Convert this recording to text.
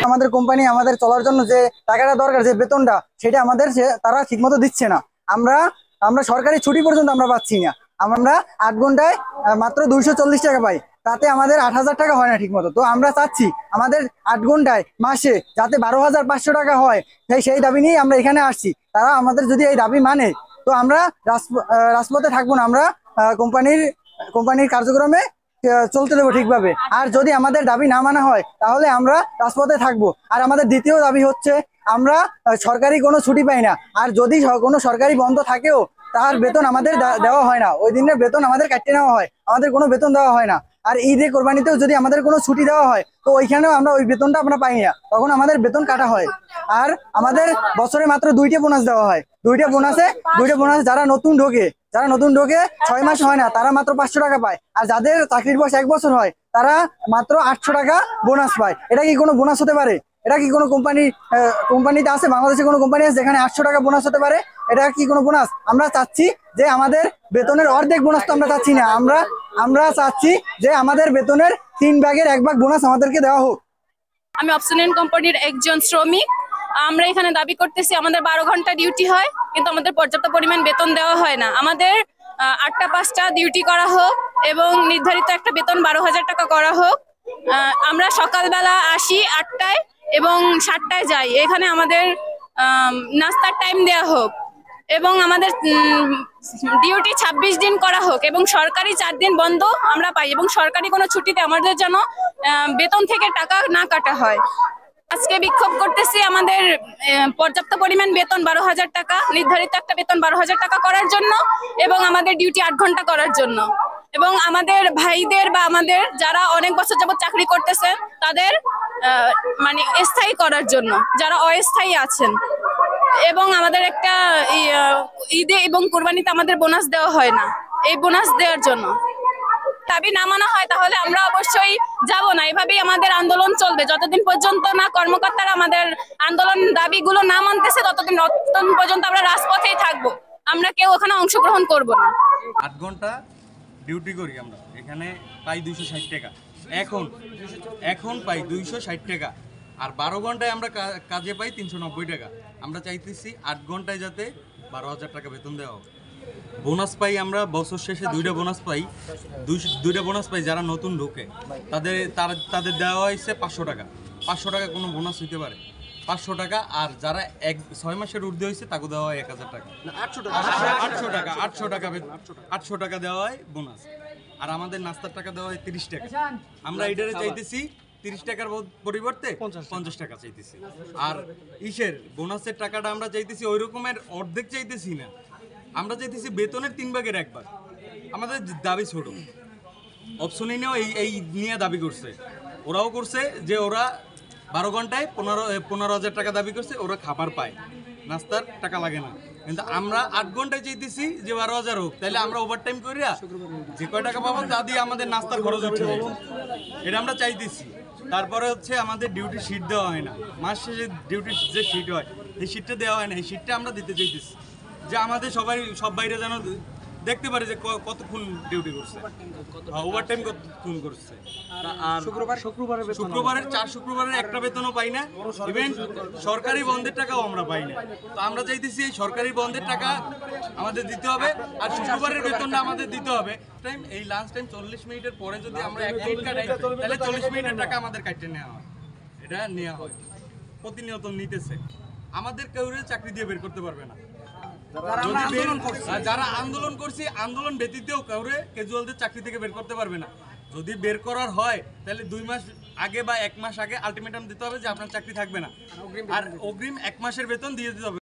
আমাদের কোম্পানি আমাদের চলার জন্য যে টাকাটা দরকার, যে বেতনটা, সেটা আমাদের তারা ঠিকমতো দিচ্ছে না। আমরা আমরা সরকারি ছুটি পর্যন্ত আমরা পাচ্ছি না। আমরা 8 ঘন্টায় মাত্র 240 টাকা পাই, তাতে আমাদের 8,000 টাকা হয় না ঠিক মতো। তো আমরা চাচ্ছি আমাদের 8 ঘন্টায় মাসে যাতে 12,500 টাকা হয়, সেই দাবি নিয়ে আমরা এখানে আসছি। তারা আমাদের যদি এই দাবি মানে, তো আমরা রাজপথে থাকবো না, আমরা কোম্পানির কার্যক্রমে চলতে দেবো ঠিকভাবে। আর যদি আমাদের দাবি না মানা হয় তাহলে আমরা রাজপথে থাকবো। আর আমাদের দ্বিতীয় দাবি হচ্ছে, আমরা সরকারি কোনো ছুটি পাই না। আর যদি কোনো সরকারি বন্ধ থাকেও, তার বেতন আমাদের দেওয়া হয় না। ওই দিনের বেতন আমাদের কাটিয়ে নেওয়া হয়, আমাদের কোনো বেতন দেওয়া হয় না। আর ঈদে কোরবানিতেও যদি আমাদের কোনো ছুটি দেওয়া হয়, তো ওইখানেও আমরা ওই বেতনটা আমরা পাই না, তখন আমাদের বেতন কাটা হয়। আর আমাদের বছরে মাত্র 2টা বোনাস দেওয়া হয়। 2টা বোনাস যারা নতুন ঢোকে 6 মাস হয় না, তারা মাত্র 500 টাকা পায়। আর যাদের চাকরির বয়স 1 বছর হয়, তারা মাত্র 800 টাকা বোনাস পায়। এটা কি কোনো বোনাস হতে পারে? এটা কি কোনো কোম্পানিতে আছে? বাংলাদেশে কোনো কোম্পানি আছে যেখানে 800 টাকা বোনাস হতে পারে? এটা কি কোনো বোনাস? আমরা চাচ্ছি যে আমাদের বেতনের অর্ধেক বোনাস তো আমরা চাচ্ছি না, আমরা চাচ্ছি যে আমাদের বেতনের 3 ভাগের 1 ভাগ বোনাস আমাদেরকে দেওয়া হোক। আমি অপশনাল কোম্পানির একজন শ্রমিক। আমরা এখানে দাবি করতেছি, আমাদের 12 ঘন্টা ডিউটি হয়, কিন্তু আমাদের পর্যাপ্ত পরিমাণ বেতন দেওয়া হয় না। আমাদের 8টা 5টা ডিউটি করা হোক এবং নির্ধারিত একটা বেতন 12,000 টাকা করা হোক। আমরা সকালবেলা আসি 8টায় এবং 7টায় যাই। এখানে আমাদের নাস্তার টাইম দেওয়া হোক এবং আমাদের ডিউটি 26 দিন করা হোক এবং সরকারি 4 দিন বন্ধ আমরা পাই এবং সরকারি কোনো ছুটিতে আমাদের যেন বেতন থেকে টাকা না কাটা হয়। আজকে বিক্ষোভ করতেছি আমাদের পর্যাপ্ত পরিমাণ বেতন 12,000 টাকা, নির্ধারিত একটা বেতন 12,000 টাকা করার জন্য এবং আমাদের ডিউটি 8 ঘন্টা করার জন্য এবং আমাদের ভাইদের বা আমাদের যারা অনেক বছর যাবত চাকরি করতেছেন তাদের মানে স্থায়ী করার জন্য, যারা অস্থায়ী আছেন। এবং আমাদের একটা ঈদে এবং কোরবানিতে আমাদের বোনাস দেওয়া হয় না, এই বোনাস দেওয়ার জন্য দাবি না মানা হয় তাহলে আমরা অবশ্যই যাব না। এভাবেই আমাদের আন্দোলন চলবে যতদিন পর্যন্ত না কর্মকর্তারা আমাদের আন্দোলন দাবিগুলো না মানতেছে, ততদিন পর্যন্ত আমরা রাজপথেই থাকবো। আমরা কেউ ওখানে অংশগ্রহণ করব না। 8 ঘন্টা ডিউটি করি আমরা, এখানে পাই 260 টাকা। এখন পাই 260 টাকা। আর 12 ঘন্টায় আমরা কাজে পাই 390 টাকা। আমরা চাইতেছি 8 ঘন্টায় যাতে 12,000 টাকা বেতন দেওয়া হবে। বোনাস পাই আমরা বছর শেষে 2টা বোনাস পাই, 2টা বোনাস পাই যারা নতুন ঢোকে তাদের দেওয়া হয়েছে 500 টাকা। 500 টাকা কোনো বোনাস হইতে পারে? 500 টাকা। আর যারা 6 মাসের ঊর্ধ্বে হয়েছে তাকে দেওয়া হয় 1,000 টাকা। 800 টাকা দেওয়া হয় বোনাস। আর আমাদের নাস্তার টাকা দেওয়া হয় 30 টাকা। আমরা এটারে চাইতেছি 30 টাকার পরিবর্তে 50 টাকা চাইতেছি। আর বোনাসের টাকাটা আমরা চাইতেছি ওই রকমের অর্ধেক চাইতেছি না, আমরা চাইতেছি বেতনের 3 ভাগের 1 ভাগ। আমাদের দাবি ছোট। অপশনিনেও এই নিয়ে দাবি করছে, ওরাও করছে যে ওরা 12 ঘন্টায় 15,000 টাকা দাবি করছে, ওরা খাবার পায়, নাস্তার টাকা লাগে না। কিন্তু আমরা 8 ঘন্টায় চাইতেছি যে 12,000 হোক, তাহলে আমরা ওভারটাইম করিয়া যে কয় টাকা পাবো তা দিয়ে আমাদের নাস্তার খরচ উঠে যাবে, এটা আমরা চাইতেছি। তারপরে হচ্ছে আমাদের ডিউটি শিট দেওয়া হয় না, মাস শেষে ডিউটি যে শিট হয় এই শিটটা দেওয়া হয় না। এই শিটটা আমরা দিতে চাইতেছি যে আমাদের সব বাইরে যেন দেখতে পারে যে কতক্ষণ ডিউটি করছে, ওভারটাইম কতক্ষণ করছে। আর শুক্রবারের 4 শুক্রবারের একটা বেতনও পাই না, ইভেন সরকারি বন্ধের টাকাও আমরা পাই না। তো আমরা চাইতেছি এই সরকারি বন্ধের টাকা আমাদের দিতে হবে, আর শুক্রবারের বেতনটা আমাদের দিতে হবে। এই লাঞ্চ টাইম 40 মিনিটের পরে যদি আমরা 1 মিনিট কাটাই, তাহলে 40 মিনিটের টাকা আমাদের কাটতে নেওয়া হয়। এটা নেওয়া হয়, প্রতিনিয়ত নিতেছে। আমাদের কেউ চাকরি দিয়ে বের করতে পারবে না। যারা আন্দোলন করছি, আন্দোলন ব্যতীতও কাউরে ক্যাজুয়ালদের চাকরি থেকে বের করতে পারবে না। যদি বের করার হয় তাহলে 2 মাস আগে বা 1 মাস আগে আলটিমেটাম দিতে হবে যে আপনার চাকরি থাকবে না, আর অগ্রিম 1 মাসের বেতন দিয়ে দিতে হবে।